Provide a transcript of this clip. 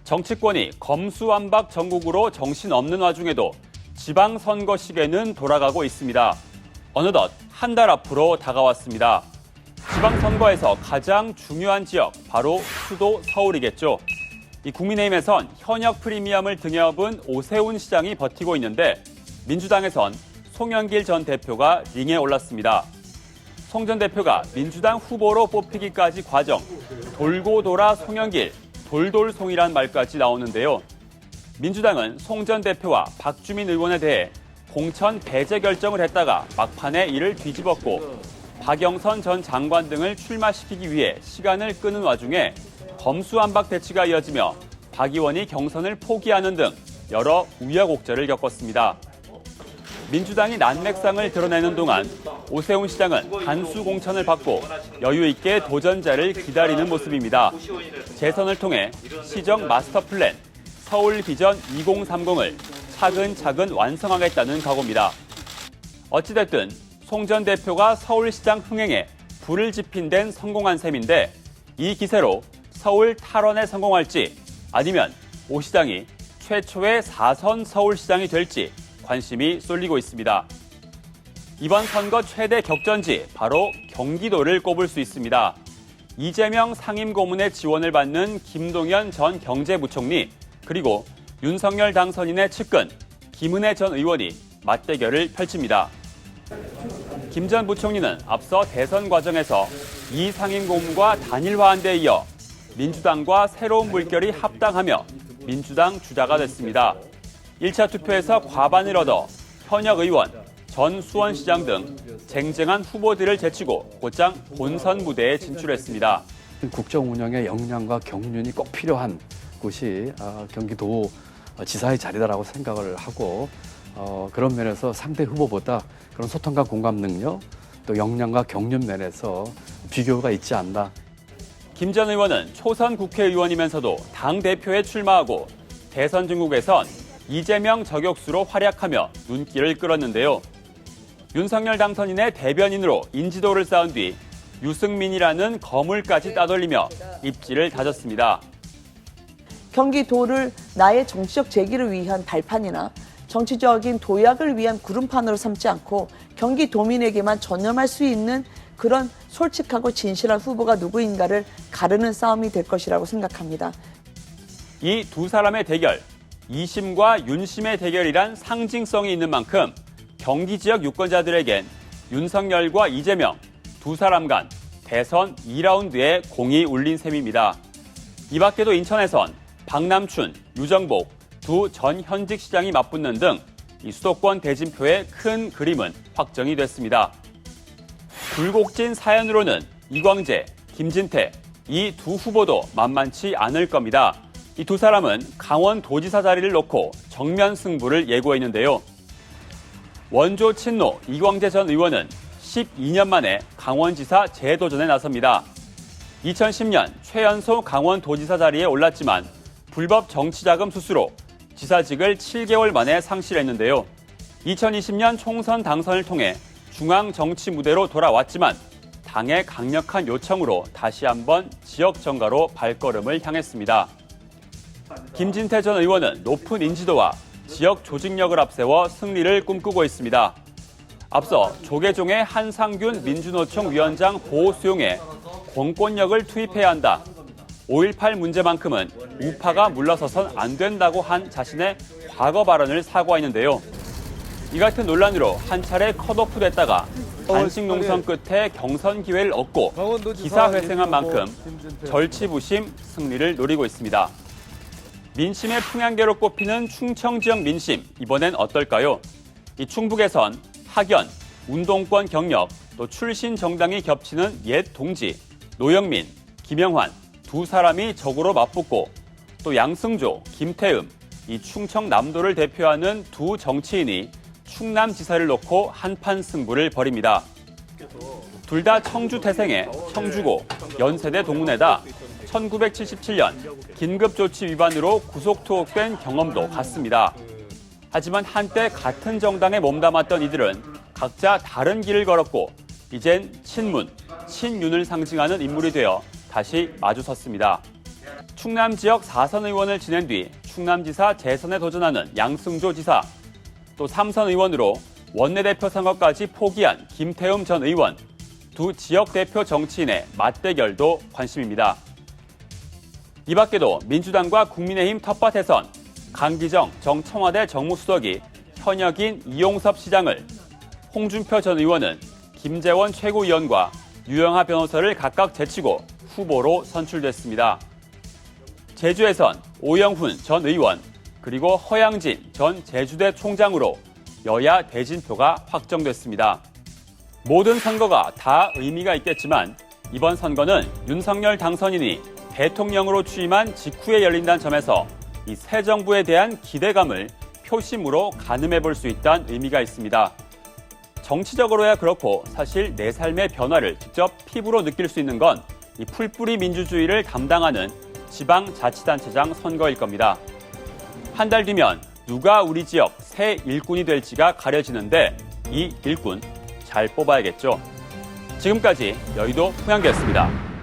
정치권이 검수완박 전국으로 정신없는 와중에도 지방선거 시계는 돌아가고 있습니다. 어느덧 한 달 앞으로 다가왔습니다. 지방선거에서 가장 중요한 지역, 바로 수도 서울이겠죠. 이 국민의힘에선 현역 프리미엄을 등에 업은 오세훈 시장이 버티고 있는데 민주당에선 송영길 전 대표가 링에 올랐습니다. 송 전 대표가 민주당 후보로 뽑히기까지 과정, 돌고 돌아 송영길, 돌돌송이란 말까지 나오는데요. 민주당은 송 전 대표와 박주민 의원에 대해 공천 배제 결정을 했다가 막판에 이를 뒤집었고 박영선 전 장관 등을 출마시키기 위해 시간을 끄는 와중에 검수완박 대치가 이어지며 박 의원이 경선을 포기하는 등 여러 우여곡절을 겪었습니다. 민주당이 난맥상을 드러내는 동안 오세훈 시장은 단수 공천을 받고 여유 있게 도전자를 기다리는 모습입니다. 재선을 통해 시정 마스터 플랜 서울 비전 2030을 차근차근 완성하겠다는 각오입니다. 어찌됐든 송 전 대표가 서울시장 흥행에 불을 지핀 데는 성공한 셈인데 이 기세로 서울 탈원에 성공할지 아니면 오 시장이 최초의 4선 서울시장이 될지 관심이 쏠리고 있습니다. 이번 선거 최대 격전지 바로 경기도를 꼽을 수 있습니다. 이재명 상임고문의 지원을 받는 김동연 전 경제부총리 그리고 윤석열 당선인의 측근 김은혜 전 의원이 맞대결을 펼칩니다. 김 전 부총리는 앞서 대선 과정에서 이 상임고문과 단일화한 데 이어 민주당과 새로운 물결이 합당하며 민주당 주자가 됐습니다. 1차 투표에서 과반을 얻어 현역 의원, 전 수원시장 등 쟁쟁한 후보들을 제치고 곧장 본선 무대에 진출했습니다. 국정 운영의 역량과 경륜이 꼭 필요한 곳이 경기도 지사의 자리다라고 생각을 하고 그런 면에서 상대 후보보다 그런 소통과 공감 능력 또 역량과 경륜 면에서 비교가 있지 않나. 김 전 의원은 초선 국회의원이면서도 당대표에 출마하고 대선 중국에선 이재명 저격수로 활약하며 눈길을 끌었는데요. 윤석열 당선인의 대변인으로 인지도를 쌓은 뒤 유승민이라는 거물까지 따돌리며 입지를 다졌습니다. 경기도를 나의 정치적 재기를 위한 발판이나 정치적인 도약을 위한 구름판으로 삼지 않고 경기도민에게만 전념할 수 있는 그런 솔직하고 진실한 후보가 누구인가를 가르는 싸움이 될 것이라고 생각합니다. 이 두 사람의 대결, 이심과 윤심의 대결이란 상징성이 있는 만큼 경기 지역 유권자들에겐 윤석열과 이재명 두 사람 간 대선 2라운드에 공이 울린 셈입니다. 이 밖에도 인천에선 박남춘, 유정복 두 전 현직 시장이 맞붙는 등 이 수도권 대진표의 큰 그림은 확정이 됐습니다. 굴곡진 사연으로는 이광재, 김진태 이 두 후보도 만만치 않을 겁니다. 이 두 사람은 강원도지사 자리를 놓고 정면 승부를 예고했는데요. 원조 친노 이광재 전 의원은 12년 만에 강원지사 재도전에 나섭니다. 2010년 최연소 강원도지사 자리에 올랐지만 불법 정치자금 수수로 지사직을 7개월 만에 상실했는데요. 2020년 총선 당선을 통해 중앙 정치 무대로 돌아왔지만 당의 강력한 요청으로 다시 한번 지역 정가로 발걸음을 향했습니다. 김진태 전 의원은 높은 인지도와 지역 조직력을 앞세워 승리를 꿈꾸고 있습니다. 앞서 조계종의 한상균 민주노총 위원장 보호 수용에 공권력을 투입해야 한다. 5.18 문제만큼은 우파가 물러서선 안 된다고 한 자신의 과거 발언을 사과했는데요. 이 같은 논란으로 한 차례 컷오프 됐다가 단식 농성 끝에 경선 기회를 얻고 기사회생한 만큼 절치부심 승리를 노리고 있습니다. 민심의 풍향계로 꼽히는 충청 지역 민심, 이번엔 어떨까요? 이 충북에선 학연, 운동권 경력, 또 출신 정당이 겹치는 옛 동지, 노영민, 김영환 두 사람이 적으로 맞붙고 또 양승조, 김태흠, 이 충청 남도를 대표하는 두 정치인이 충남지사를 놓고 한판 승부를 벌입니다. 둘 다 청주 태생의 청주고 연세대 동문회다 1977년 긴급조치 위반으로 구속 투옥된 경험도 같습니다. 하지만 한때 같은 정당에 몸담았던 이들은 각자 다른 길을 걸었고 이젠 친문, 친윤을 상징하는 인물이 되어 다시 마주섰습니다. 충남 지역 4선 의원을 지낸 뒤 충남지사 재선에 도전하는 양승조 지사, 또 3선 의원으로 원내대표 선거까지 포기한 김태흠 전 의원, 두 지역 대표 정치인의 맞대결도 관심입니다. 이 밖에도 민주당과 국민의힘 텃밭 대선, 강기정 정 청와대 정무수석이 현역인 이용섭 시장을, 홍준표 전 의원은 김재원 최고위원과 유영하 변호사를 각각 제치고 후보로 선출됐습니다. 제주에선 오영훈 전 의원, 그리고 허양진 전 제주대 총장으로 여야 대진표가 확정됐습니다. 모든 선거가 다 의미가 있겠지만 이번 선거는 윤석열 당선인이 대통령으로 취임한 직후에 열린다는 점에서 이 새 정부에 대한 기대감을 표심으로 가늠해 볼 수 있다는 의미가 있습니다. 정치적으로야 그렇고 사실 내 삶의 변화를 직접 피부로 느낄 수 있는 건 이 풀뿌리 민주주의를 담당하는 지방자치단체장 선거일 겁니다. 한 달 뒤면 누가 우리 지역 새 일꾼이 될지가 가려지는데 이 일꾼 잘 뽑아야겠죠. 지금까지 여의도 홍양기였습니다.